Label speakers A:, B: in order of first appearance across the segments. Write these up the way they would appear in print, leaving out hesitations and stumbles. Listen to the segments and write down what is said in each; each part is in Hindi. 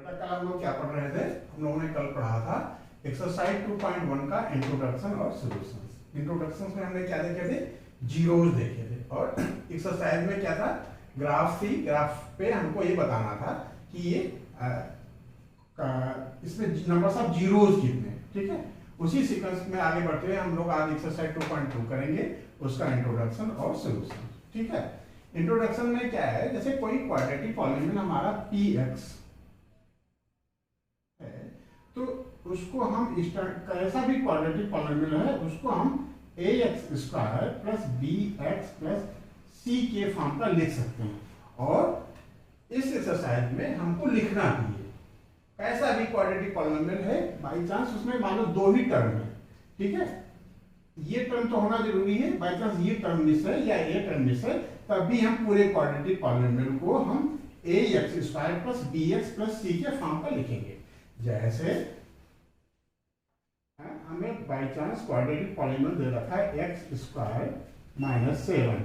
A: बेटा कल हम लोग क्या पढ़ रहे थे? हम लोगों ने कल पढ़ा था एक्सरसाइज 2.1 का इंट्रोडक्शन और सॉल्यूशंस। इंट्रोडक्शन में हमने क्या देखे थे? जीरोस देखे थे। और एक्सरसाइज में क्या था? ग्राफ थी। ग्राफ पे हमको ये बताना था कि ये इसमें नंबर्स ऑफ जीरोस कितने, ठीक है। उसी सीक्वेंस में आगे बढ़ते हुए हम लोग आज एक्सरसाइज 2.2 करेंगे, उसका इंट्रोडक्शन और सॉल्यूशन, ठीक है। इंट्रोडक्शन में क्या है, जैसे कोई क्वाड्रेटिक पॉलिनोमियल हमारा px है, तो उसको हम कैसा भी क्वाड्रेटिक पॉलिनोमियल है उसको हम ax square plus bx plus c के फॉर्म का लिख सकते हैं। और इस एक्सरसाइज में हमको लिखना भी है कैसा भी क्वाड्रेटिक पॉलिनोमियल है, बाई चांस उसमें मान लो दो ही टर्म है, ठीक है। ये टर्म तो होना जरूरी है, बाई चांस ये टर्म मिस है या ये टर्म मिस है, तब भी हम पूरे क्वाड्रेटिक पॉलिनोमियल को हम ax square plus bx plus c के फॉर्म का लिखेंगे। जैसे हमें बाई चांस क्वाड्रेटिक पॉलिनोमियल दे रखा है x स्क्वायर माइनस 7,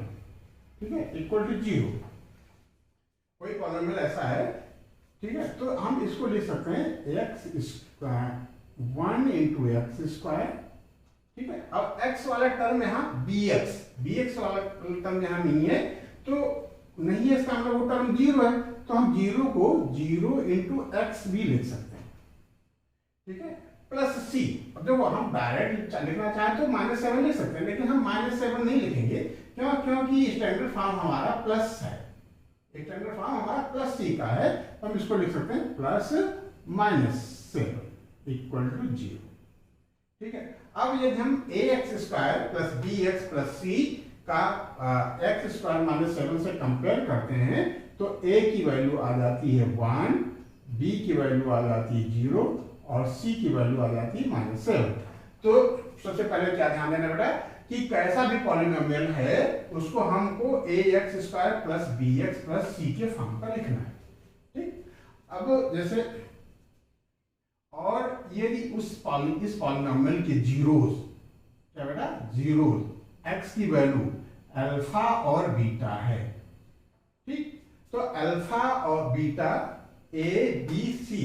A: ठीक है, इक्वल टू 0। कोई पॉलिनोमियल ऐसा है, ठीक है, तो हम इसको लिख सकते हैं x square 1 into x square, ठीक है। अब x वाला टर्म यहाँ bx वाला टर्म यहाँ नहीं है, तो नहीं है, इसका मतलब वो टर्म 0 है, तो हम 0 को 0 इंटू एक्स भी लिख सकते हैं, ठीक है, प्लस c। अब जब हम डायरेक्ट लिखना चाहें तो -7 लिख सकते हैं, लेकिन हम -7 नहीं लिखेंगे। क्यों? क्योंकि स्टैंडर्ड फॉर्म हमारा प्लस है, स्टैंडर्ड फॉर्म हमारा प्लस c का है, तो हम इसको लिख सकते हैं प्लस -7 इक्वल टू 0, ठीक है। अब यदि हम ax square plus bx plus c का x स्क्वायर माइनस 7 से कंपेयर करते हैं, तो a की वैल्यू आ जाती है 1, b की वैल्यू आ जाती है 0 और c की वैल्यू आ जाती है -7। तो सबसे पहले क्या ध्यान देना बेटा कि कैसा भी पॉलिनोमियल है उसको हमको ax square plus bx plus c के फॉर्म का लिखना है, ठीक। अब जैसे और यदि इस पॉलिनोमियल के जीरोस, क्या बेटा, जीरोस x की वैल्यू अल्फा और बीटा है, ठीक, तो अल्फा और बीटा a b c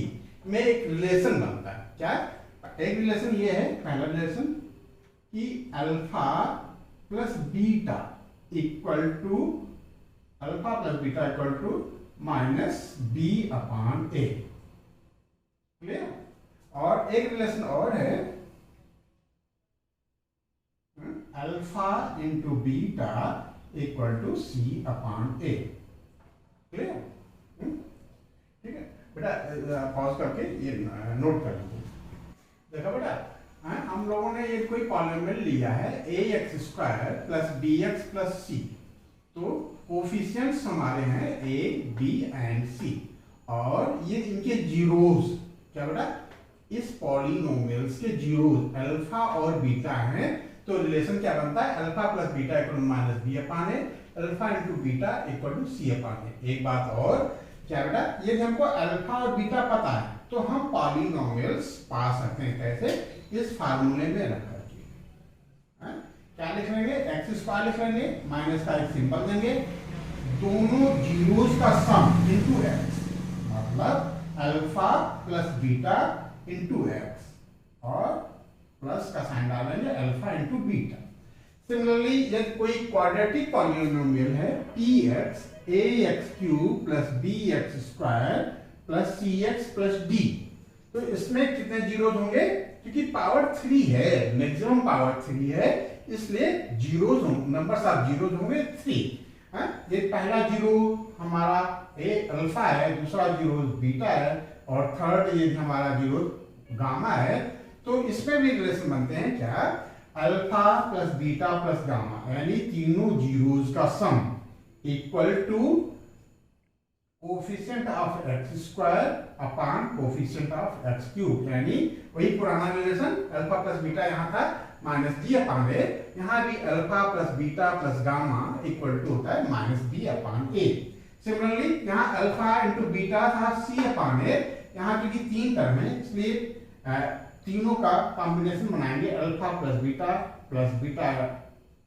A: में एक रिलेशन बनता है। क्या एक रिलेशन? ये है पहला रिलेशन कि alpha plus beta equal to minus b upon a, clear. और एक रिलेशन और है alpha into beta equal to c upon a, clear, ठीक है बेटा। पॉज करके ये नोट कर लीजिए। देखो बेटा, हम लोगों ने ये कोई पॉलिनोमियल लिया है ax square plus bx plus c, तो कोफिशिएंट्स हमारे हैं a b एंड c, और ये इनके जीरोस, क्या बेटा, इस पॉलिनोमियल्स के जीरोस अल्फा और बीटा हैं, तो रिलेशन क्या बनता है? Alpha plus beta equal to minus b upon a, alpha into beta equal to c upon a। एक बात और, क्या बेटा, ये हमको अल्फा और बीटा पता है, तो हम पॉलिनोमियल्स पा सकते हैं कैसे? इस फार्मूले में रख करके क्या लिख लेंगे? एक्स स्क्वायर लिख लेंगे, माइनस का एक सिंबल देंगे, दोनों जीरोस का सम इनटू एक्स, मतलब alpha plus beta into x, और प्लस का साइन डालेंगे अल्फा इनटू बीटा। सिमिलरली यदि कोई क्वाड्रेटिक पॉलिनोमियल है px ax cube plus bx square plus cx plus d, तो इसमें कितने जीरोस होंगे? क्योंकि पावर 3 है, मैक्सिमम पावर 3 है, इसलिए जीरोस होंगे, नंबर्स ऑफ जीरोस होंगे 3। ये पहला जीरो हमारा अल्फा है, दूसरा जीरो बीटा है, और थर्ड ये हमारा जीरो गामा है। तो इसमें भी रिलेशन बनते हैं, क्या? Alpha plus beta plus gamma, यानी तीनों जीरोस का sum equal to coefficient of x square upon coefficient of x cube, यानी वही पुराना रिलेशन, अल्फा प्लस बीटा यहाँ था माइनस b अपॉन a, यहाँ भी alpha plus beta plus gamma equal to होता है minus b upon a। Similarly यहाँ अल्फा इंटू बीटा था c अपॉन a, यहाँ क्योंकि 3 टर्म है इसलिए तीनों का कॉम्बिनेशन बनाएंगे, alpha plus beta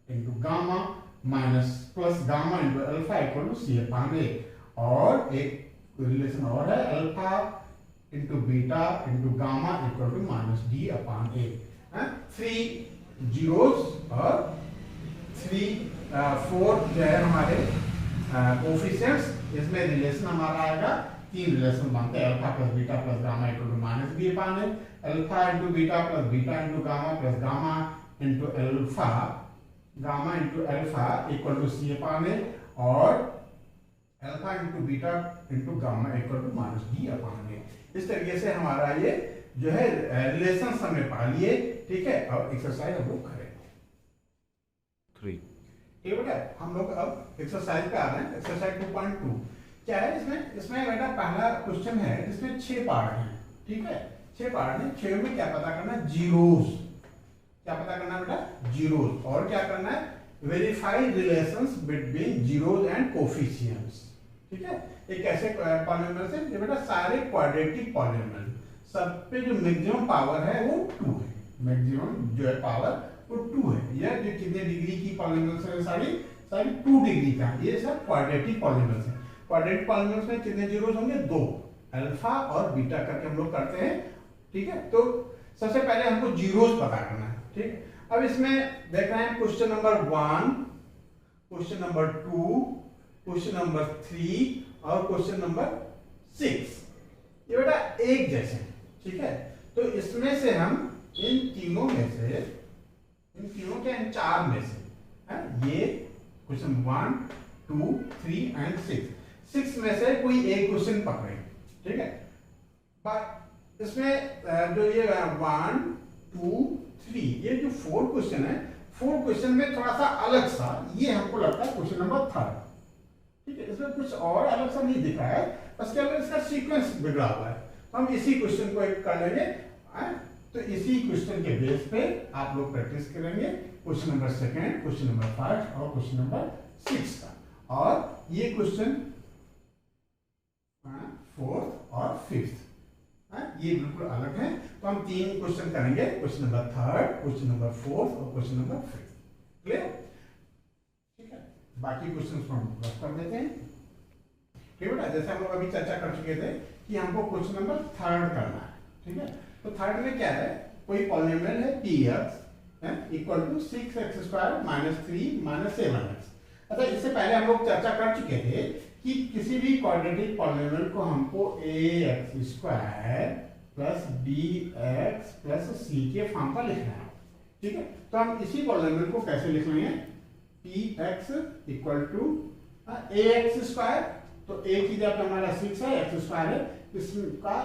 A: into gamma minus plus gamma into alpha equal to c upon a। और एक रिलेशन और है, alpha into beta into gamma equal to minus D upon a. 3 zeros और 4 जो है हमारे कोफिशिएंट्स, इसमें रिलेशन हमारा आएगा, 3 रिलेशन बनते हैं, alpha plus beta plus gamma equal to minus B upon A, alpha into beta plus beta into gamma plus gamma into alpha, gamma into alpha equal to C upon A, और alpha into beta into gamma equal to minus D upon A. इस तरीके से हमारा ये जो है रिलेशन हमने पा लिए, ठीक है। अब एक्सरसाइज हम लोग करें 3, ठीक है बेटा। हम लोग अब एक्सरसाइज पे आ रहे हैं, एक्सरसाइज 2.2 क्या है इसमें बेटा पहला क्वेश्चन है जिसमें 6 पार्ट हैं, ठीक है। 6 पार्ट हैं, 6 में क्या पता करना है, जीरोस, क्या पता करना है बेटा, जीरोस, और क्या करना है, verify relations between zeros and coefficients, ठीक है। ये कैसे पॉलिनोमियल से, ये बेटा सारे क्वाड्रेटिक पॉलिनोमियल, सब पे जो मैक्सिमम पावर है वो 2 है, मैक्सिमम जो है पावर वो 2 है। यह जो कितने डिग्री की पॉलिनोमियल्स है, सारी 2 डिग्री का, ये सब क्वाड्रेटिक पॉलिनोमियल्स है। क्वाड्रेटिक पॉलिनोमियल्स में कितने जीरोस होंगे, 2, अल्फा और बीटा करके हम लोग करते हैं, ठीक है। तो सबसे पहले हमको जीरोस पता करना है, ठीक। अब इसमें देख रहे हैं question number 1, question number 2, question number 3 और क्वेश्चन नंबर 6, ये बेटा एक जैसे, ठीक है। तो इसमें से हम इन तीनों में से, इन तीनों के इन 4 में से, ये क्वेश्चन 1, 2, 3 एंड 6 में से कोई एक क्वेश्चन पकड़े, ठीक है। इसमें जो ये 1, 2, 3, ये जो 4 क्वेश्चन है, 4 क्वेश्चन में थोड़ा सा अलग सा, ये हमको लगता है क्वेश्चन नंबर 3, ठीक है। इसमें कुछ और अलग सा नहीं दिखा है, बस केवल इसका सीक्वेंस बिगड़ा हुआ है। तो हम इसी क्वेश्चन को एक कर लेंगे, तो इसी क्वेश्चन के बेस पे आप लोग प्रैक्टिस करेंगे क्वेश्चन नंबर 2, क्वेश्चन नंबर 5 और क्वेश्चन नंबर 6 का। और ये क्वेश्चन 4th और 5th, ये बिल्कुल अलग है। तो हम 3 क्वेश्चन करेंगे, क्वेश्चन नंबर 3, क्वेश्चन नंबर 4 और क्वेश्चन नंबर 5, क्लियर, ठीक है। बाकी क्वेश्चन को हम रख कर देते हैं, ठीक है बेटा। जैसे हम लोग अभी चर्चा कर चुके थे कि हमको क्वेश्चन नंबर 3 करना है, ठीक है। तो 3 में क्या है, कोई पॉलिनोमियल है px equal to 6x² minus 3 minus 7x। अच्छा, इससे पहले हम लोग चर्चा कर चुके थे कि किसी भी क्वाड्रेटिक पॉलिनोमियल को हमको ax² plus bx plus c के फॉर्म पर लिखना है, ठीक है। तो हम इसी पॉलिनोमियल को कैसे लिख लेंगे, px इक्वल टू ax², तो a की जगह पे हमारा 6 है, x² है, इसका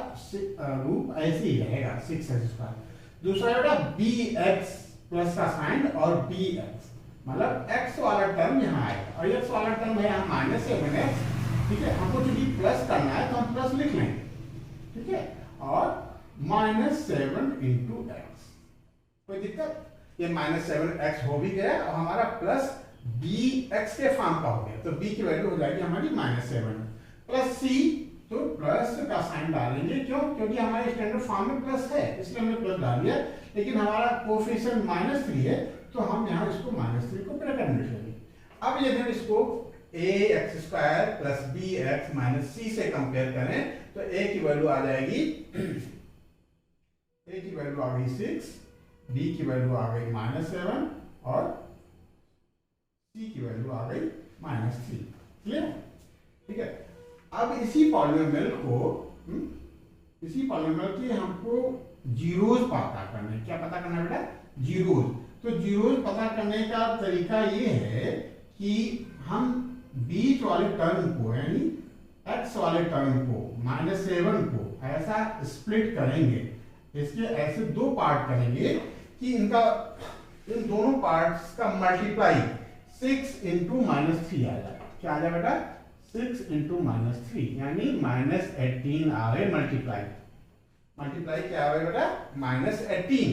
A: रूप ऐसे ही रहेगा 6x²। दूसरा बेटा bx प्लस का साइन और bx, मतलब x वाला टर्म यहाँ आएगा, और x वाला टर्म है यहाँ -7x, ठीक है। हमको चूंकि प्लस करना है तो हम प्लस लिख लेंगे, ठीक है। और -7 × x, कोई दिक्कत, ये -7x हो भी गया और हमारा प्लस bx के फॉर्म का हो गया, तो b की वैल्यू हो जाएगी हमारी -7 प्लस c, तो प्लस का साइन डालेंगे, क्यों, क्योंकि हमारे स्टैंडर्ड फॉर्म में प्लस है, इसलिए हमने प्लस डाल दिया। लेकिन हमारा कोफिशिएंट -3 है, तो हम यहाँ इसको -3 को ब्रैकेट में लिख लेंगे। अब यदि हम इसको ax² plus bx minus c से कंपेयर करें तो a की वैल्यू आ जाएगी, a की वैल्यू आ गई 6, b की वैल्यू आ गई -7 और c की वैल्यू आ गई -3, क्लियर, ठीक है। अब इसी पॉलिनोमियल की हमको जीरोस पता करना है, क्या पता करना है बेटा, जीरोस। तो जीरोस पता करने का तरीका ये है कि हम बीच वाले टर्म को, यानी x वाले टर्म को, -7 को ऐसा स्प्लिट करेंगे, इसके ऐसे 2 पार्ट करेंगे कि इनका, इन दोनों पार्ट्स का मल्टीप्लाई 6 × -3 आ जाए। क्या आ जाए बेटा, 6 × -3, यानी -18 आ गए मल्टीप्लाई क्या आ गए बेटा, -18,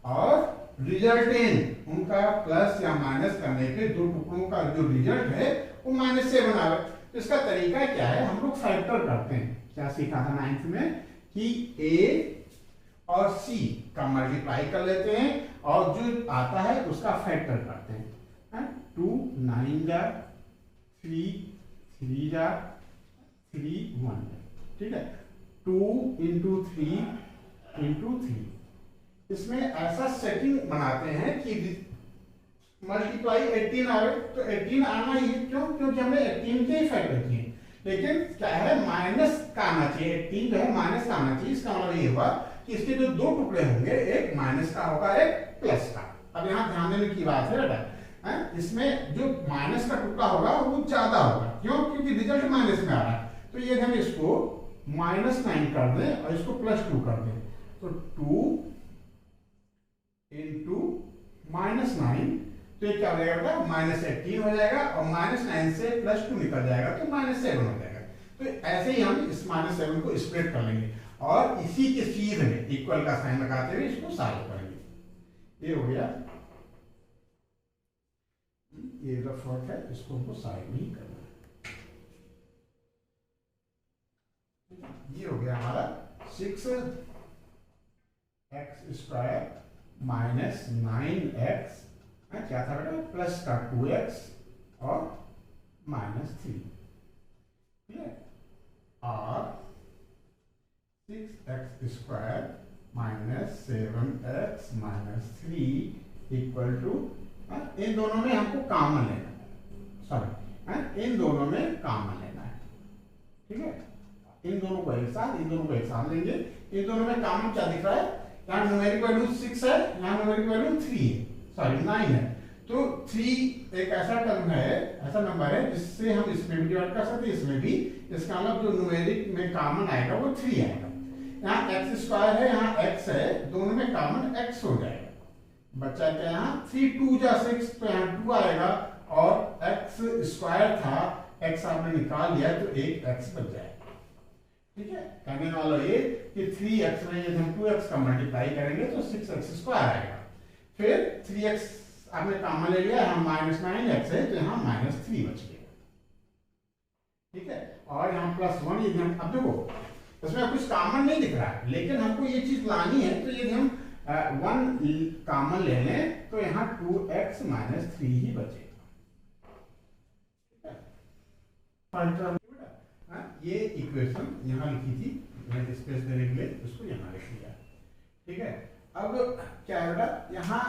A: और रिजल्टेंट उनका प्लस या माइनस करने के 2 टुकड़ों का जो रिजल्ट है वो -7 आ गए। तो इसका तरीका क्या है, हम लोग फैक्टर करते हैं, क्या सीखा था 9th में कि a और c का मल्टीप्लाई कर लेते हैं और जो आता है उसका फैक्टर करते हैं। 2 9 जा 3 3 जा 3 1, ठीक है। 2 × 3 इसमें ऐसा सेटिंग बनाते हैं कि मल्टीप्लाई 18 आए तो 18 आना ही है। क्यों? क्योंकि हमने 18 के ही फैक्टर किए, लेकिन क्या है माइनस का आना चाहिए। 18 जो है माइनस का आना चाहिए। इसका मतलब ये हुआ कि इसके जो दो टुकड़े होंगे, एक माइनस का होगा, एक प्लस का। अब यहाँ ध्यान देने की बात है बेटा, इसमें जो माइनस का टुकड़ा होगा वो ज्यादा होगा। क्यों? क्योंकि रिजल्ट माइनस में आ रहा है। तो ये हम इसको -9 कर दें और इसको +2 कर दें, तो 2 × -9, तो ये क्या हो जाएगा बेटा, -18 हो जाएगा और -9 से +2 निकल जाएगा तो -7 हो जाएगा। तो ऐसे ही हम इस -7 को स्प्लिट कर लेंगे और इसी के सीधे में इक्वल का साइन लगाते हुए इसको सॉल्व करेंगे। ये हो गया, ये रफ वर्क है, इसको हमको साइड में ही करना है। ये हो गया हमारा 6x² - 9x, क्या था बेटा, प्लस का 2x और -3, ठीक है, और 6x² - 7x - 3 इक्वल टू, इन दोनों में हमको कॉमन लेना है, सॉरी, इन दोनों में कॉमन लेना है, ठीक है। इन दोनों को एक साथ लेंगे। इन दोनों में कॉमन क्या दिख रहा है, यहाँ न्यूमेरिक वैल्यू 6 है, यहाँ न्यूमेरिक वैल्यू 3 है, सॉरी 9 है। तो 3 एक ऐसा टर्म है, ऐसा नंबर है जिससे हम इसमें भी डिवाइड कर सकते हैं, इसमें भी। इसका मतलब जो न्यूमेरिक में कॉमन आएगा वो 3 आएगा। यहाँ x² है, यहाँ x है, दोनों में कॉमन x हो जाएगा। बच्चा क्या, यहाँ 3 2 जा 6, तो यहाँ 2 आएगा और x² था, x आपने निकाल लिया तो एक x बच जाएगा, ठीक है। कहने वाला ये कि 3x में यदि हम 2x का मल्टीप्लाई करेंगे तो 6x² आएगा। फिर 3x आपने कॉमन ले लिया, यहाँ -9x है तो यहाँ -3 बच गया, ठीक है। और यहाँ +1, यदि हम, अब देखो इसमें कुछ कॉमन नहीं दिख रहा है, लेकिन हमको ये चीज लानी है, तो यदि हम 1 कॉमन ले लें तो यहाँ 2x - 3 ही बचेगा, ठीक है। ये इक्वेशन यहाँ लिखी थी, मैं स्पेस देने के लिए उसको यहाँ लिख लिया, ठीक है। अब क्या है बेटा, यहाँ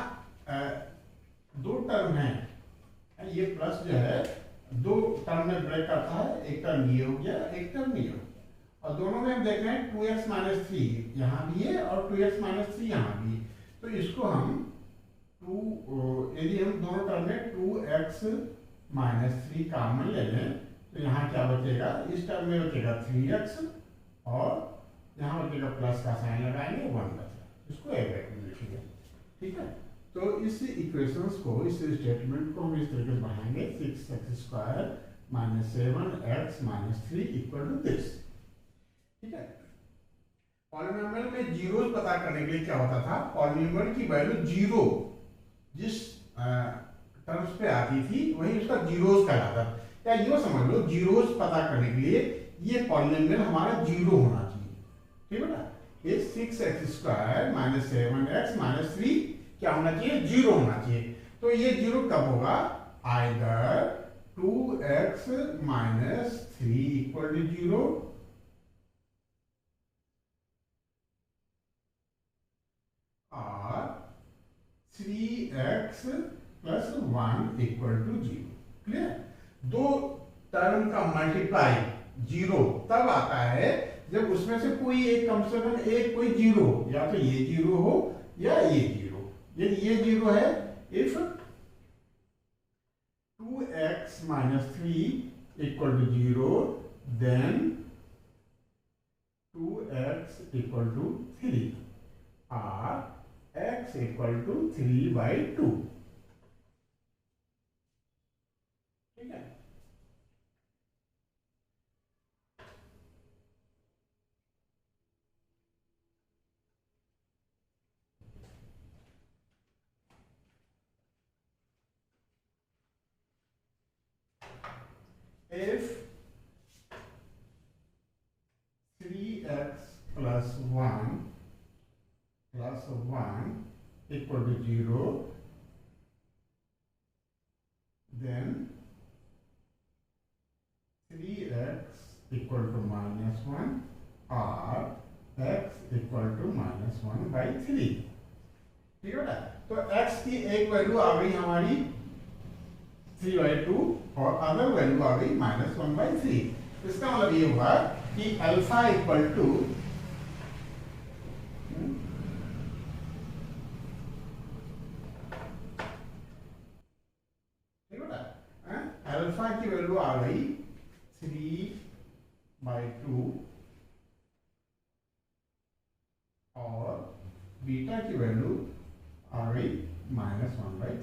A: दो टर्म है, ये प्लस जो है दो टर्म में ब्रेक करता है, एक टर्म ये हो गया, एक टर्म ये हो गया, और दोनों में हम देख रहे हैं 2x - 3 यहाँ भी है और 2x - 3 यहाँ भी है। तो इसको हम यदि हम दोनों टर्म में 2x - 3 कॉमन ले लें तो यहाँ क्या बचेगा, इस टर्म में बचेगा 3x और यहाँ बचेगा प्लस का साइन लगाएंगे 1 बचेगा, इसको एक ब्रैकेट में लिखेंगे, ठीक है। तो इस इक्वेशंस को, इस स्टेटमेंट को हम इस तरीके से बढ़ाएंगे, 6x² - 7x - 3 equal to this, ठीक है। पॉलिनोमियल में जीरोस पता करने के लिए क्या होता था, पॉलिनोमियल की वैल्यू 0 जिस टर्म्स पे आती थी वही उसका जीरोस कहलाता था। या यूं समझ लो, जीरोस पता करने के लिए ये पॉलिनोमियल हमारा 0 होना चाहिए, ठीक है ना। ये 6x² - 7x - 3 क्या होना चाहिए, 0 होना चाहिए। तो ये 0 कब होगा, आइदर 2x - 3 इक्वल टू 0 और 3x + 1 इक्वल टू 0, क्लियर। दो टर्म का मल्टीप्लाई 0 तब आता है जब उसमें से कोई एक, कम से कम एक कोई 0 हो, या तो ये 0 हो या ये 0। यदि ये 0 है, if 2x - 3 equal to 0 then 2x equal to 3 और x इक्वल टू 3/2, ठीक है। if 3x + 1 equal to 0, then 3x equal to -1 और x इक्वल टू -1/3। ठीक है बेटा, तो x की एक वैल्यू आ गई हमारी 3/2 और अदर वैल्यू आ गई -1/3। इसका मतलब ये हुआ कि अल्फा इक्वल टू अल्फा की वैल्यू आ गई 3/2 और बीटा की वैल्यू आ गई -1/3।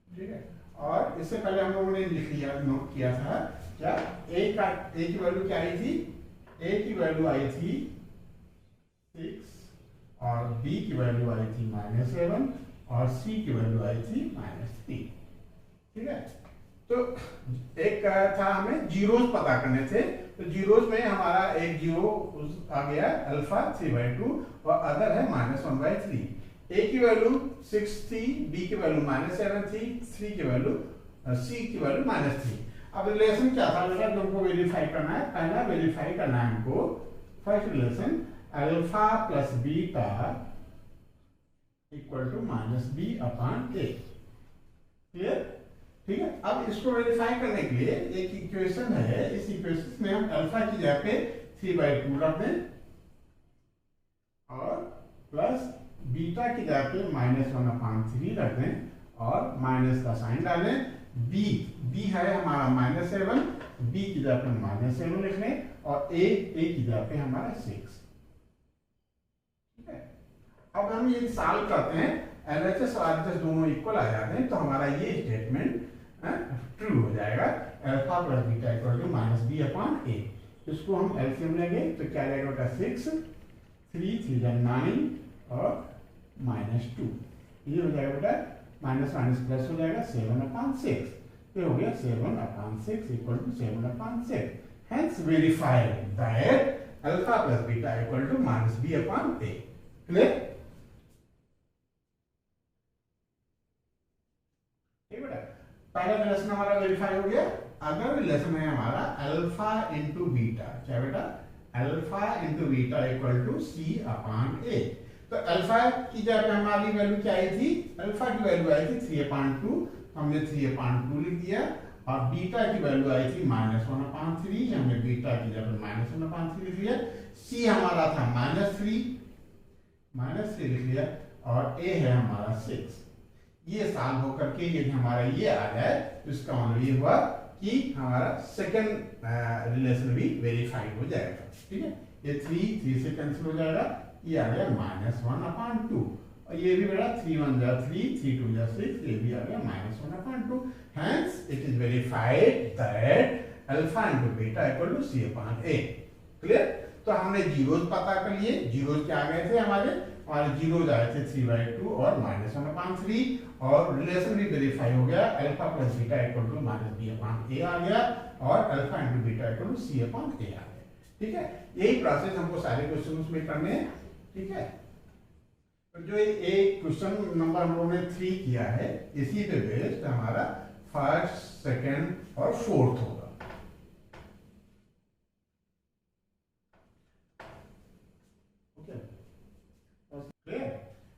A: ठीक है, और इससे पहले हम लोगों ने लिख लिया, नोट किया था क्या, ए की वैल्यू क्या आई थी, ए की वैल्यू आई थी 6 और बी की वैल्यू आई थी -7 और सी की वैल्यू आई थी -3। ठीक है, तो एक था हमें जीरोस पता करने थे, तो जीरोस में हमारा एक जीरो आ गया अल्फा 3/2 और अदर है -1/3। ए की वैल्यू 6 थी, बी की वैल्यू -7 थी, सी की वैल्यू -3। अब रिलेशन क्या था बेटा, जो हमको वेरीफाई करना है, पहला वेरीफाई करना है हमको first relation alpha plus beta equal to -b/a। Clear? ठीक है, अब इसको वेरीफाई करने के लिए एक इक्वेशन है, इस इक्वेशन में हम अल्फा की जगह पे 3/2 रख दें और प्लस बीटा की जगह पे -1/3 रख दें और माइनस का साइन डालें। बी है हमारा -7, बी की जगह पे -7 लिख लें और ए की जगह पे हमारा 6। ठीक है, अब हम ये सॉल्व करते हैं, एलएचएस और आरएचएस दोनों इक्वल आ जाते हैं, तो हमारा ये स्टेटमेंट ट्रू हो जाएगा। Alpha plus beta equal to -b/a। इसको हम एलसीएम लेंगे तो क्या रहेगा बेटा, 6, 3 3 9 और -2, ये हो जाएगा बेटा, माइनस माइनस प्लस हो जाएगा 7/6, ये हो गया 7/6 equal to 7/6। Hence verified that alpha plus beta equal to -b/a। Clear? पहला रिलेशन हमारा वेरीफाई हो गया। अगर रिलेशन है हमारा अल्फा इंटू बीटा, क्या बेटा, alpha into beta equal to c/a। तो अल्फा की जगह पे हमारी वैल्यू क्या आई थी, अल्फा की वैल्यू आई थी 3/2, हमने 3/2 लिख दिया और बीटा की वैल्यू आई थी -1/3, हमने बीटा की जगह पे -1/3 लिख लिया। c हमारा था -3 लिख लिया और a है हमारा 6। ये सॉल्व होकर के यदि हमारा ये आ जाए तो इसका मतलब ये हुआ कि हमारा सेकंड रिलेशन भी वेरीफाई हो जाएगा। ठीक है, ये 3 से कैंसिल हो जाएगा, ये आ गया -1/2 और ये भी बेटा 3 1 जा 3 3 2 जा 6, ये भी आ गया -1/2। Hence it is verified that alpha into beta equal to c/a। Clear? तो हमने जीरोस पता कर लिए, जीरोस क्या आ गए थे हमारे जीरोस आए थे 3/2 और -1/3 और रिलेशन भी वेरीफाई हो गया, alpha plus beta equal to -b/a आ गया और alpha into beta equal to c/a आ गया। ठीक है, यही प्रोसेस हमको सारे क्वेश्चंस में करने हैं। ठीक है, तो जो एक क्वेश्चन नंबर हम लोगों ने 3 किया है, इसी पे बेस्ड हमारा फर्स्ट, सेकंड और फोर्थ होगा।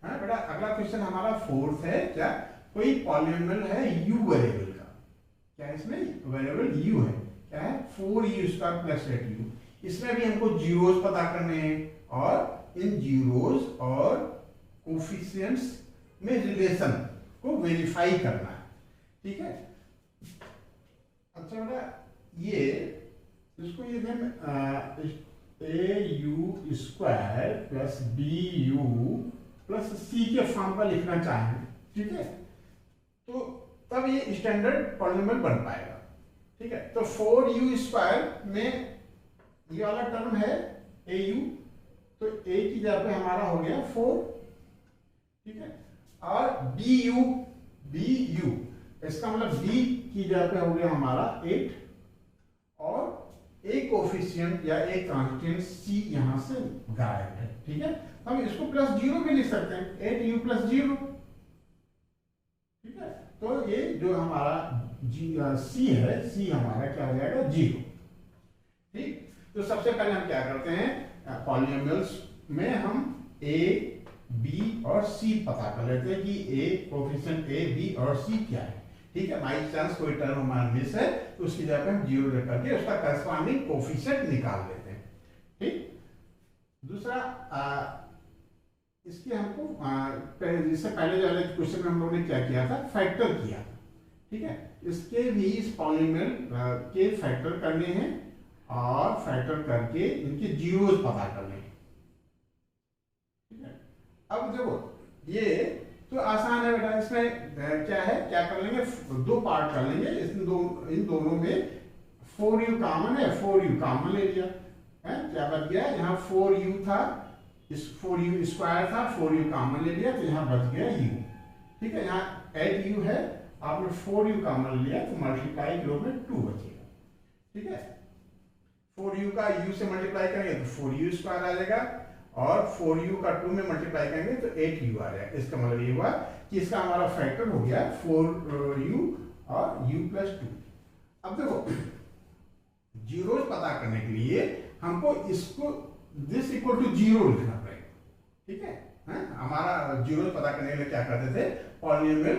A: हाँ बेटा, अगला क्वेश्चन हमारा फोर्थ है, क्या, कोई पॉलिनोमियल है u वेरिएबल का, क्या इसमें वेरिएबल u है, क्या है 4u² प्लस 8u। इसमें भी हमको जीरोस पता करने हैं और इन जीरोस और कोफिशिएंट्स में रिलेशन को वेरीफाई करना है। ठीक है, अच्छा बेटा, ये इसको ये au² plus bu plus c के फॉर्म पर लिखना चाहें, ठीक है, तो तब ये स्टैंडर्ड पॉलिनोमियल बन पाएगा। ठीक है, तो 4u² में ये वाला टर्म है au, तो a की जगह पे हमारा हो गया 4। ठीक है, और bu इसका मतलब b की जगह पे हो गया हमारा 8 और एक कोफिशिएंट या एक कांस्टेंट c यहां से गायब है। ठीक है, हम इसको +0 भी लिख सकते हैं, 8u + 0। ठीक है, तो ये जो हमारा c है, c हमारा क्या हो जाएगा 0। ठीक, तो सबसे पहले हम क्या करते हैं, पॉलिनोमियल्स में हम ए बी और सी पता कर लेते हैं कि ए कोफिशिएंट ए बी और सी क्या है। ठीक है, बाई चांस कोई टर्म हमारा मिस है तो उसकी जगह पे हम जीरो रख करके उसका करस्पॉन्डिंग कोफिशिएंट निकाल लेते हैं। ठीक, दूसरा इसके हमको इससे पहले जो वाले क्वेश्चन में हम लोगों ने क्या किया था, फैक्टर किया था। ठीक है, इसके भी इस पॉलिनोमियल के फैक्टर करने हैं और फैक्टर करके इनके जीरोस पता करने हैं। ठीक है, अब देखो ये तो आसान है बेटा, इसमें क्या है, क्या कर लेंगे, दो पार्ट कर लेंगे, इन दोनों में 4u कॉमन है, 4u कॉमन ले लिया है, क्या बच गया, यहाँ 4u था, इस 4u स्क्वायर था, 4u कॉमन ले लिया तो यहाँ बच गया u। ठीक है, यहाँ 8u है, आपने 4u कॉमन लिया तो मल्टीप्लाई करो में 2 बचेगा। ठीक है, 4u का u से मल्टीप्लाई करेंगे तो 4u स्क्वायर आ जाएगा और 4u का 2 में मल्टीप्लाई करेंगे तो 8u आ जाएगा। इसका मतलब ये हुआ कि इसका हमारा फैक्टर हो गया 4u और u प्लस 2। अब देखो जीरोस पता करने के लिए हमको इसको दिस इक्वल टू जीरो लिखना पड़ेगा। ठीक है, हमारा जीरोस पता करने के लिए क्या करते थे, पॉलिनोमियल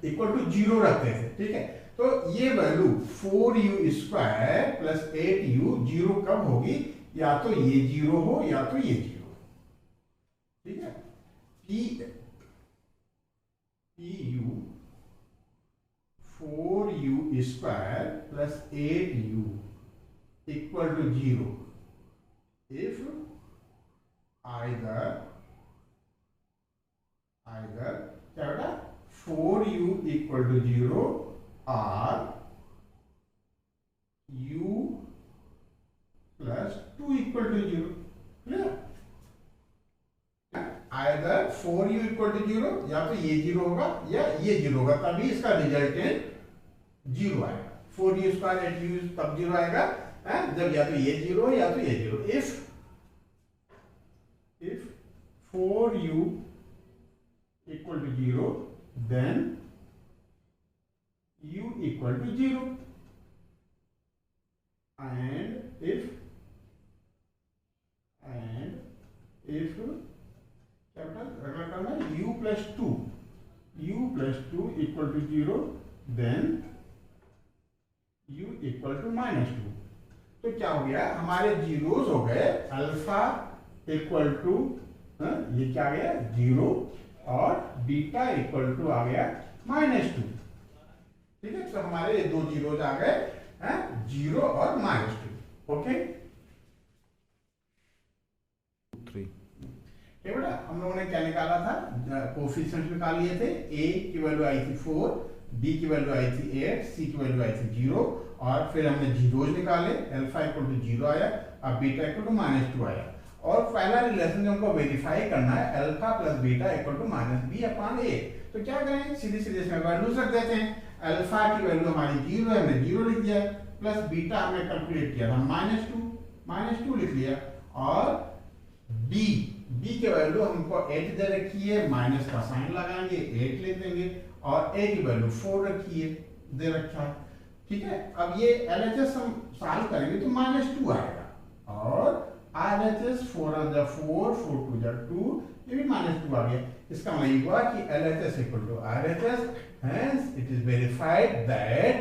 A: इक्वल टू जीरो रखते थे। ठीक है, तो ये value 4u square plus 8u zero कब होगी, या तो ये जीरो हो या तो ये जीरो। ठीक है, pu 4u square plus 8u equal to zero if either क्या बेटा 4u इक्वल टू जीरो और u plus 2 equal to zero. Clear, either 4u equal to zero, या तो ये जीरो होगा या ये जीरो होगा, तभी इसका रिजल्टेंट जीरो आएगा। 4u स्क्वायर 8u तब जीरो आएगा जब या तो ये जीरो या तो ये zero. if 4u equal to 0 then u equal to 0 and if capital अगला करना है u plus 2 equal to 0 then u equal to -2। तो क्या हो गया, हमारे जीरोस हो गए अल्फा इक्वल टू ये क्या आ गया 0 और बीटा इक्वल टू आ गया -2। ठीक है, तो हमारे दो जीरोस आ गए 0 और -2। ओके, बेटा हम लोगों ने क्या निकाला था, कोफिशिएंट निकाल लिए थे। a की वैल्यू आई थी 4, b की वैल्यू आई थी 8, c की वैल्यू आई थी 0 और फिर हमने जीरोस निकाले, अल्फा इक्वल टू 0 आया और बीटा इक्वल टू -2 आया। और पहला रिलेशन जो हमको वेरीफाई करना है, alpha plus beta equal to -b upon a। तो क्या करें, सीधी सीधे इसमें वैल्यूज रख देते हैं। अल्फा की वैल्यू हमारी 0 है, हमने 0 लिख दिया, प्लस बीटा हमने कैलकुलेट किया था -2 लिख लिया, और b की वैल्यू हमको 8 दे रखी है, माइनस का साइन लगाएंगे 8 लिख देंगे, और a की वैल्यू 4 रखी है, दे रखा है। ठीक है, अब ये LHS हम सॉल्व करेंगे तो -2 आएगा, और RHS 4 on the 4 to the 2 ये भी -2 आ गया। इसका मतलब ये हुआ कि LHS equal to RHS, hence it is verified that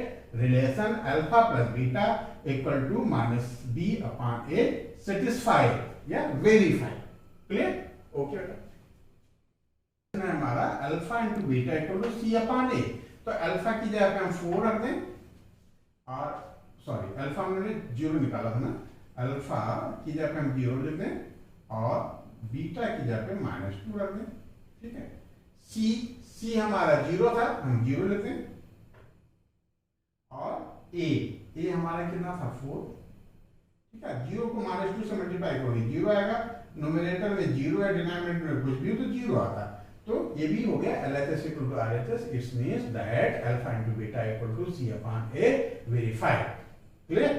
A: relation alpha plus beta equal to -b upon a satisfied या verified। क्लियर, ओके बेटा। हमारा alpha into beta equal to c upon a, तो अल्फा की जगह पे हम 4 रख दें, और सॉरी अल्फा हमने 0 निकाला था ना, अल्फा की जगह पे हम 0 लिख दें और बीटा की जगह पे -2 रख दें। ठीक है, c हमारा 0 था, हम 0 लिख दें, और a हमारा कितना था 4। ठीक है, 0 को -2 से मल्टीप्लाई करोगे 0 आएगा, नोमिनेटर में 0 है, डिनोमिनेटर में कुछ भी हो तो 0 आता है। तो ये भी हो गया LHS equal to RHS, it means that alpha into beta equal to c upon a verified। Clear,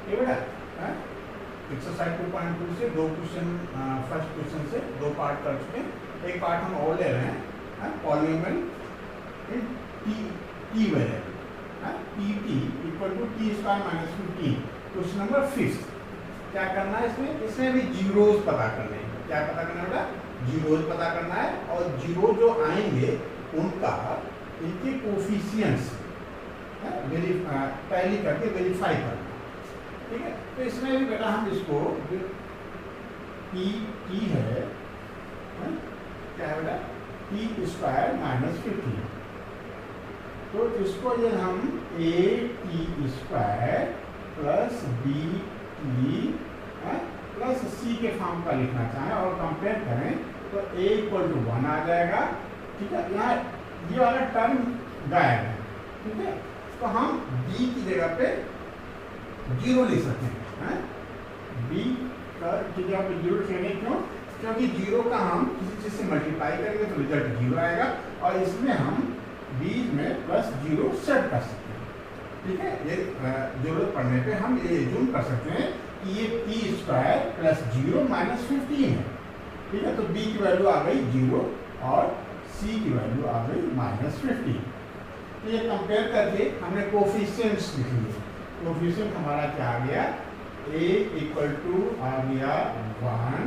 A: ये बेटा एक्सरसाइज 2.2 से दो क्वेश्चन, फर्स्ट क्वेश्चन से दो पार्ट कर चुके हैं, एक पार्ट हम और ले रहे हैं, polynomial in t variable, t t equal to t square minus 15। Question number 5 क्या करना है इसमें भी जीरोज पता करने हैं। क्या पता करना है बेटा? जीरोज पता करना है, और जीरो जो आएंगे उनका इनके कोफिशिएंट्स टैली करके वेरीफाई करना। ठीक है, तो इसमें भी बेटा हम इसको टी है क्या है बेटा? T square minus 15। तो इसको ये हम A T square plus B T plus C के फॉर्म का लिखना चाहें और कंपेयर करें तो a इक्वल टू 1 आ जाएगा। ठीक है, यहाँ ये वाला टर्म गायब है। ठीक है, तो हम b की जगह पे 0 लिख सकते हैं। b की जगह पे 0 लिखेंगे, क्यों? क्योंकि 0 का हम किसी चीज से मल्टीप्लाई करेंगे तो रिजल्ट 0 आएगा, और इसमें हम बीच में प्लस 0 सेट कर सकते हैं। ठीक है, ये जरूरत पड़ने पे हम ये जूम कर सकते हैं कि ये टी स्क्वायर प्लस 0 माइनस 15 है। ठीक है, तो b की वैल्यू आ गई 0 और c की वैल्यू आ गई माइनस 15। तो ये कंपेयर करके हमने कोफिशिएंट्स लिख लिए। कोफिशिएंट हमारा क्या आ गया? a इक्वल टू आ गया 1,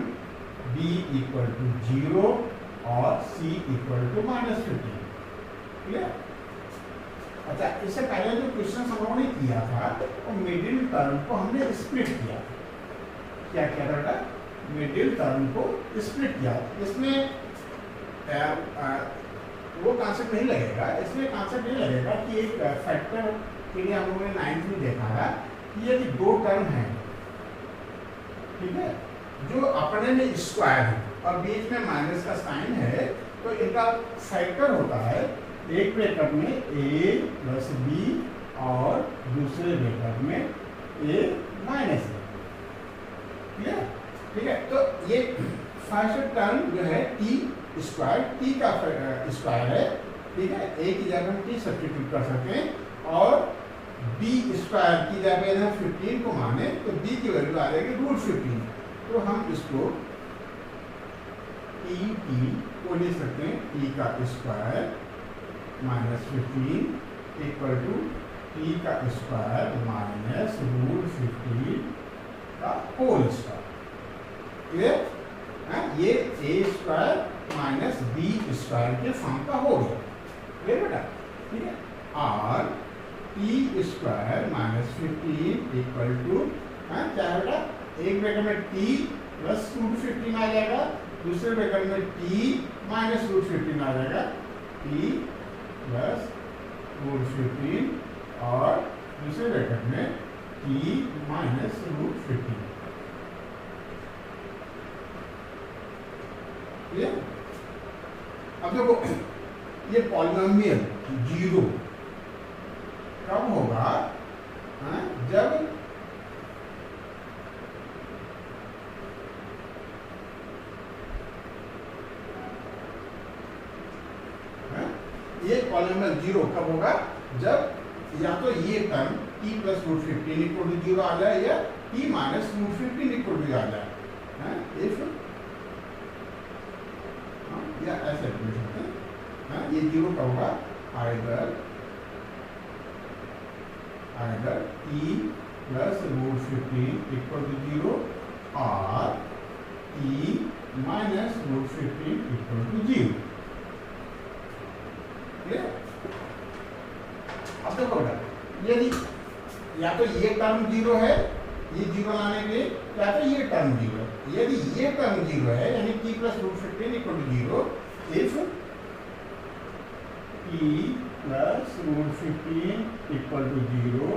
A: b इक्वल टू 0 और c equal to minus 15। Clear? अच्छा, इससे पहले जो क्वेश्चन हम लोगों ने किया था वो मिडिल टर्म को हमने स्प्लिट किया। क्या किया था बेटा? मिडिल टर्म को स्प्लिट किया। इसमें वो कॉन्सेप्ट नहीं लगेगा, इसमें कॉन्सेप्ट नहीं लगेगा कि एक फैक्टर के लिए हम लोगों ने 9th में देखा है कि यदि दो टर्म हैं, ठीक है, जो अपने में स्क्वायर है और बीच में माइनस का साइन है, तो इनका फैक्टर होता है एक ब्रैकेट में a प्लस b और दूसरे ब्रैकेट में a माइनस a। ठीक है, तो ये फर्स्ट टर्म जो है टी स्क्वायर, टी का स्क्वायर है। ठीक है, a की जगह हम टी सब्स्टिट्यूट कर सकते हैं और b स्क्वायर की जगह हम 15 को माने तो b की वैल्यू आ जाएगी √15। तो हम इसको टी को लिख सकते हैं टी का square minus 15 equal to t का स्क्वायर माइनस √15 का होल स्क्वायर। क्लियर? ये a square minus b square के फॉर्म का हो गया। क्लियर बेटा? ठीक है, और t square minus 15 equal to क्या है बेटा? एक ब्रैकेट में टी प्लस √15 आ जाएगा, दूसरे ब्रैकेट में टी माइनस √15 आ जाएगा, टी प्लस √15 और दूसरे ब्रैकेट में टी माइनस √15। अब देखो, ये पॉलिनोमियल 0 कब होगा? जब ये पॉलिनोमियल 0 कब होगा? जब या तो ये term t plus √15 equal to 0 आ जाए या t माइनस √15 इक्वल टू आ जाए। इफ या ऐसे लिख सकते हैं, ये 0 कब होगा? Either t plus √15 equal to 0 और t माइनस √15 इक्वल टू 0। अब देखो बेटा, यदि या तो ये टर्म 0 है, ये 0 लाने के लिए, या तो ये टर्म 0 है। यदि ये टर्म 0 है यानी t plus √15 equal to 0, if t plus √15 equal to 0,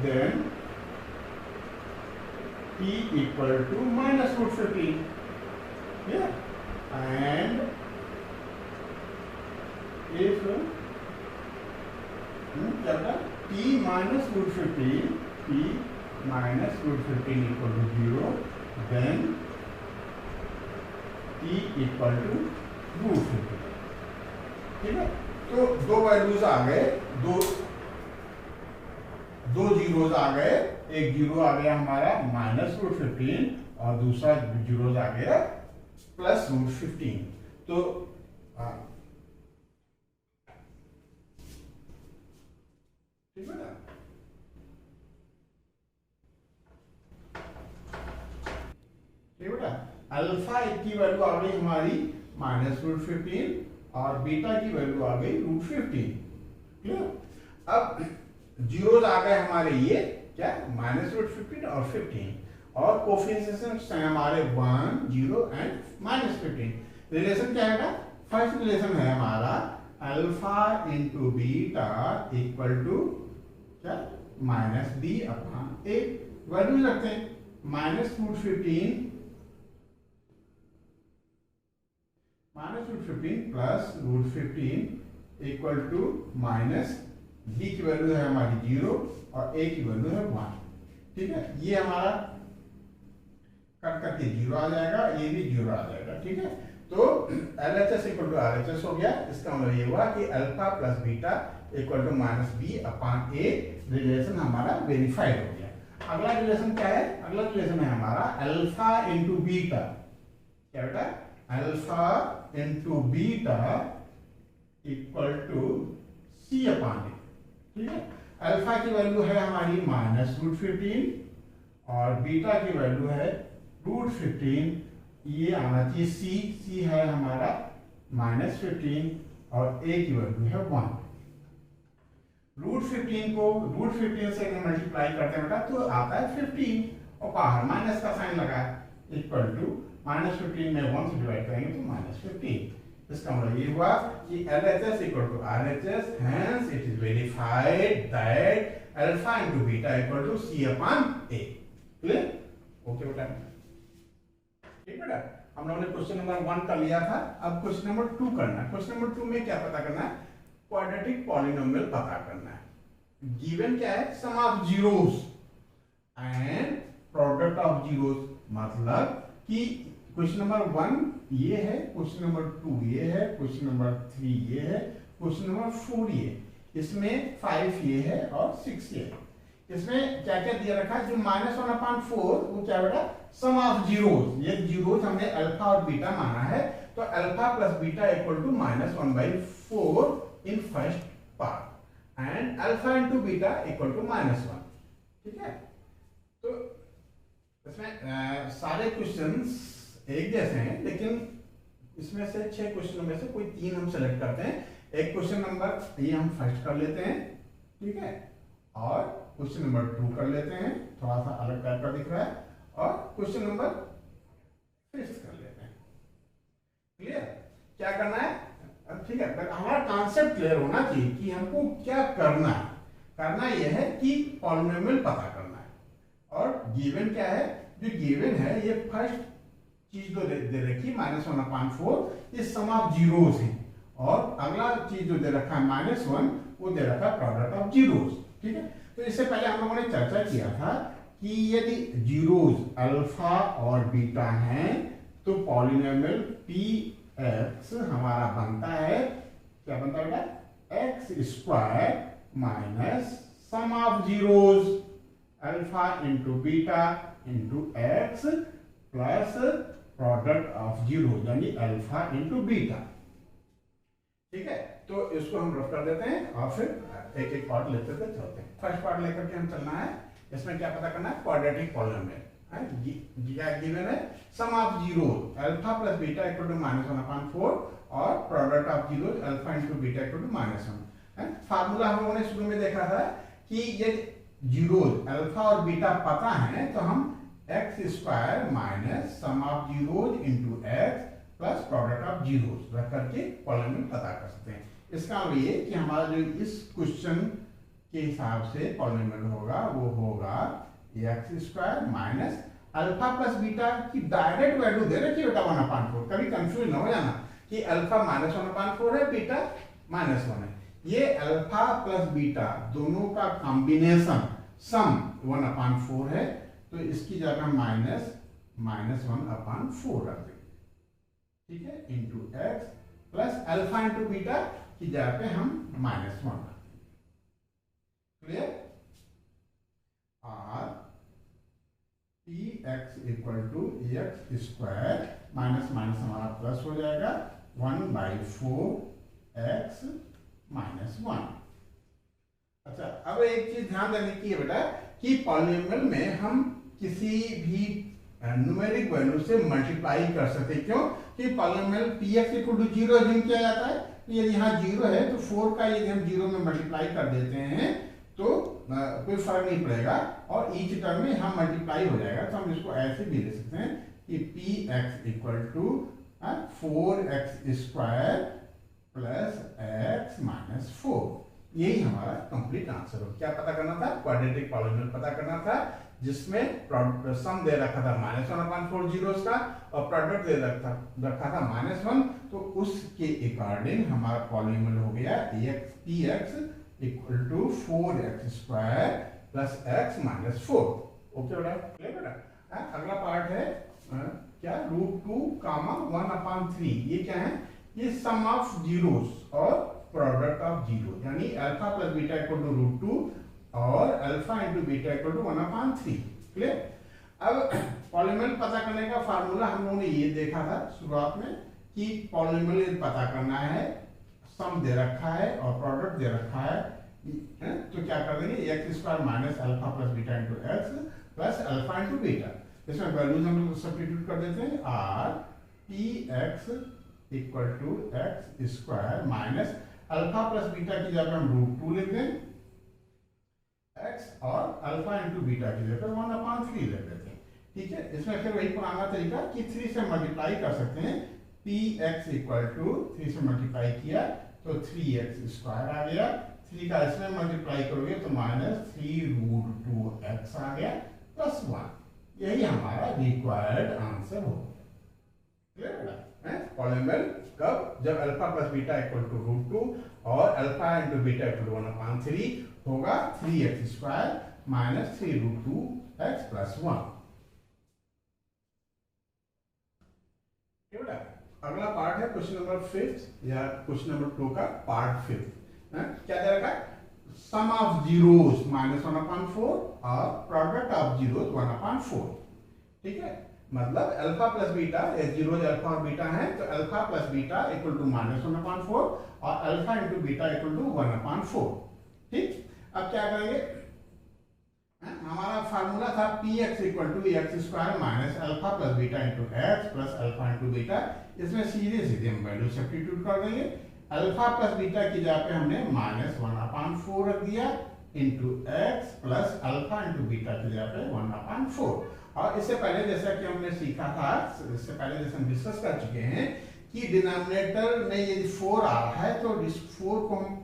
A: then t equal to minus √15। And if t minus √15 equal to 0, then t equal to √15। ठीक है, तो दो वैल्यूज आ गए, दो जीरोज आ गए। एक जीरो आ गया हमारा माइनस √15 और दूसरा जीरोज आ गया प्लस √15। तो ठीक है ना। ठीक बेटा, अल्फा की वैल्यू आ गई हमारी -√15 और बीटा की वैल्यू आ गई √15। क्लियर। अब जीरोज आ गए हमारे ये क्या -√15 और 15 और कोफिशिएंट्स हैं हमारे 1, 0 एंड -15। रिलेशन क्या है? फर्स्ट रिलेशन है हमारा alpha into beta equal to क्या -b/a। वैल्यू रखते हैं -√15 प्लस √15 इक्वल टू b की वैल्यू है हमारी 0 और a की वैल्यू है 1। ठीक है, ये हमारा कट करके 0 आ जाएगा, ये भी 0 आ जाएगा। ठीक है, तो LHS इक्वल टू RHS हो गया। इसका मतलब ये हुआ कि alpha plus beta equal to -b/a relation हमारा वेरीफाइड हो गया। अगला रिलेशन क्या है? अगला रिलेशन है हमारा अल्फा इंटू बीटा। क्या बेटा? Alpha into beta equal to c/a। ठीक है, अल्फा की वैल्यू है हमारी -√15 और बीटा की वैल्यू है √15। ये आना चाहिए c है हमारा -15 और a की वैल्यू है 1। √15 को √15 से अगर मल्टीप्लाई करते हैं बेटा तो आता है 15 और बाहर माइनस का साइन लगा है इक्वल टू -15 में 1 से डिवाइड करेंगे तो -15। इसका मतलब ये हुआ कि LHS equal to RHS, hence it is verified that alpha into beta equal to c/a। Clear? Okay बेटा, ठीक बेटा, हम लोगों ने क्वेश्चन नंबर 1 कर लिया था। अब क्वेश्चन नंबर 2 करना है। क्वेश्चन नंबर 2 में क्या पता करना है? क्वाड्रेटिक पॉलिनोमियल पता करना है। गिवन क्या है? Sum of zeros and product of zeros. मतलब कि क्वेश्चन नंबर 1 ये है, क्वेश्चन नंबर 2 ये है, क्वेश्चन नंबर 3 ये है, क्वेश्चन नंबर 4 ये, इसमें 5 ये है और 6 ये है। इसमें क्या क्या दिया रखा है? जो -1/4 वो क्या बेटा? Sum of zeros. ये जीरोस हमने अल्फा और बीटा माना है, तो alpha plus beta equal to -1/4 in first part and alpha into beta equal to -1। ठीक है, तो इसमें सारे क्वेश्चंस एक जैसे हैं, लेकिन इसमें से 6 क्वेश्चनों में से कोई 3 हम सेलेक्ट करते हैं। एक क्वेश्चन नंबर ये हम फर्स्ट कर लेते हैं, ठीक है, और क्वेश्चन नंबर 2 कर लेते हैं, थोड़ा सा अलग टाइप का दिख रहा है, और क्वेश्चन नंबर 5 कर लेते हैं। क्लियर? क्या करना है? ठीक है, हमारा कॉन्सेप्ट क्लियर होना चाहिए कि हमको क्या करना है। करना यह है कि पॉलिनोमियल पता करना है, और गिवन क्या है? जो गिवन है ये फर्स्ट चीज जो दे रखी -1/4, ये सम ऑफ जीरोस है, और अगला चीज जो दे रखा है -1 वो दे रखा है प्रोडक्ट ऑफ जीरोस। ठीक है, तो इससे पहले हम लोगों ने चर्चा किया था कि यदि जीरोस अल्फा और बीटा हैं तो पॉलिनोमियल px हमारा बनता है, क्या बनता है बेटा? x² minus sum of zeros alpha into beta into x plus product of zero यानी अल्फा इंटू बीटा। ठीक है, तो इसको हम रफ कर देते हैं और फिर एक एक पार्ट लेते हुए चलते हैं। फर्स्ट पार्ट लेकर के हम चलना है। इसमें क्या पता करना है? क्वाड्रेटिक पॉलिनोमियल क्या गिवन है? Sum of zero alpha plus beta equal to -1/4 और product of zero alpha into beta equal to -1। Formula हम लोगों ने शुरू में देखा था कि ये जीरो अल्फा और बीटा पता है तो हम x² minus sum of zeros into x plus product of zeros रख करके पॉलिनोमियल पता कर सकते हैं। इसका मतलब ये कि हमारा जो इस क्वेश्चन के हिसाब से पॉलिनोमियल होगा वो होगा x² minus alpha plus beta की डायरेक्ट वैल्यू दे रखी है बेटा 1/4। कभी कंफ्यूज ना हो जाना कि अल्फा -1/4 है, बीटा -1 है। ये अल्फा प्लस बीटा दोनों का कॉम्बिनेशन सम 1/4 है, तो इसकी जगह -1/4 रख देंगे। ठीक है, into x plus alpha into beta की जगह पे हम -1 रख देंगे। क्लियर? और px equal to x² minus minus हमारा प्लस हो जाएगा 1/4 x -1। अच्छा, अब एक चीज ध्यान देने की है बेटा कि पॉलिनोमियल में हम किसी भी न्यूमेरिक वैल्यू से मल्टीप्लाई कर सकते हैं। क्यों? कि polynomial px equal to 0 assume किया जाता है। तो यदि यहाँ 0 है तो 4 का यदि हम 0 में मल्टीप्लाई कर देते हैं तो कोई फर्क नहीं पड़ेगा और ईच टर्म में हम मल्टीप्लाई हो जाएगा। तो हम इसको ऐसे भी ले सकते हैं कि px equal to 4x square plus x minus 4। यही हमारा कंप्लीट आंसर हो। क्या पता करना था? क्वाड्रेटिक पॉलिनोमियल पता करना था जिसमें सम दे रखा था -1/4 जीरोस का और प्रोडक्ट दे रखा था -1। तो उसके अकॉर्डिंग हमारा पॉलिनोमियल हो गया px equal to 4x square plus x minus 4। Okay बेटा, क्लियर बेटा? अगला पार्ट है क्या, √2 कामा 1/3। ये क्या है? ये सम ऑफ जीरोस और प्रोडक्ट ऑफ जीरो, यानी alpha plus beta equal to √2 और alpha into beta equal to 1/3। Clear? अब पॉलिनोमियल पता करने का फार्मूला हम लोगों ने ये देखा था शुरुआत में कि पॉलिनोमियल पता करना है, सम दे रखा है और प्रोडक्ट दे रखा है। तो क्या कर देंगे, x square minus alpha plus beta into x plus alpha into beta. इसमें वैल्यूज हम लोग सब्स्टिट्यूट कर देते हैं। R p x equal to x square minus alpha plus beta की जगह हम √2 लिख दें x और अल्फा इंटू बीटा की जगह 1/3 लिख देते हैं। ठीक है, इसमें फिर वही पुराना तरीका कि 3 से मल्टीप्लाई कर सकते हैं। px इक्वल टू 3 से मल्टीप्लाई किया तो 3x स्क्वायर आ गया, 3 का इसमें मल्टीप्लाई करोगे तो -3√2x आ गया प्लस 1। यही हमारा रिक्वायर्ड आंसर हो। क्लियर है? पॉलिनोमियल कब? जब alpha plus beta equal to √2 और alpha into beta equal to 1/3 होगा 3x square minus 3√2x plus 1। अगला पार्ट है क्वेश्चन नंबर 5 या क्वेश्चन नंबर 2 का पार्ट 5। क्या दे रखा है? सम ऑफ जीरोस -1/4 और प्रोडक्ट ऑफ जीरोस 1/4। ठीक है, मतलब alpha plus beta, zero alpha और बीटा है तो alpha plus beta equal to -1/4 और alpha into beta equal to 1/4। ठीक, अब क्या करेंगे? हमारा फार्मूला था px equal to x square minus alpha plus beta into x plus alpha into beta. इसमें सीधे सीधे हम वैल्यू सब्स्टिट्यूट कर देंगे। अल्फा प्लस बीटा की जगह पे हमने -1/4 रख दिया into x plus alpha into beta की जगह पे 1/4। और इससे पहले जैसा कि हमने सीखा था, इससे पहले जैसे हम डिस्कस कर चुके हैं कि डिनोमिनेटर में यदि 4 आ रहा है तो इस 4 को हम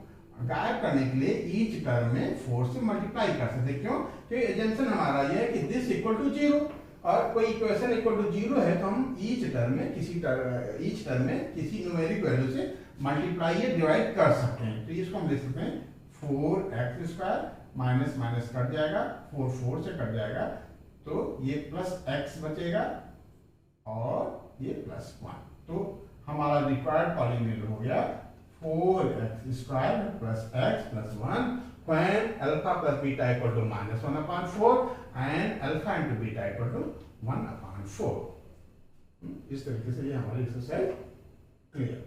A: गायब करने के लिए ईच टर्म में 4 से मल्टीप्लाई कर सकते हैं। क्यों? क्योंकि एजम्पशन हमारा ये है कि दिस इक्वल टू 0 और कोई इक्वेशन इक्वल टू 0 है तो हम ईच टर्म में किसी न्यूमेरिक वैल्यू से मल्टीप्लाई या डिवाइड कर सकते हैं। तो इसको हम लिख सकते हैं 4x square minus minus cut जाएगा, 4 से कट जाएगा तो ये प्लस x बचेगा और ये प्लस 1। तो हमारा रिक्वायर्ड पॉलिनोमियल हो गया 4x square plus x plus 1 when alpha plus beta equal to -1/4 and alpha into beta equal to 1/4। इस तरीके से ये हमारी एक्सरसाइज क्लियर।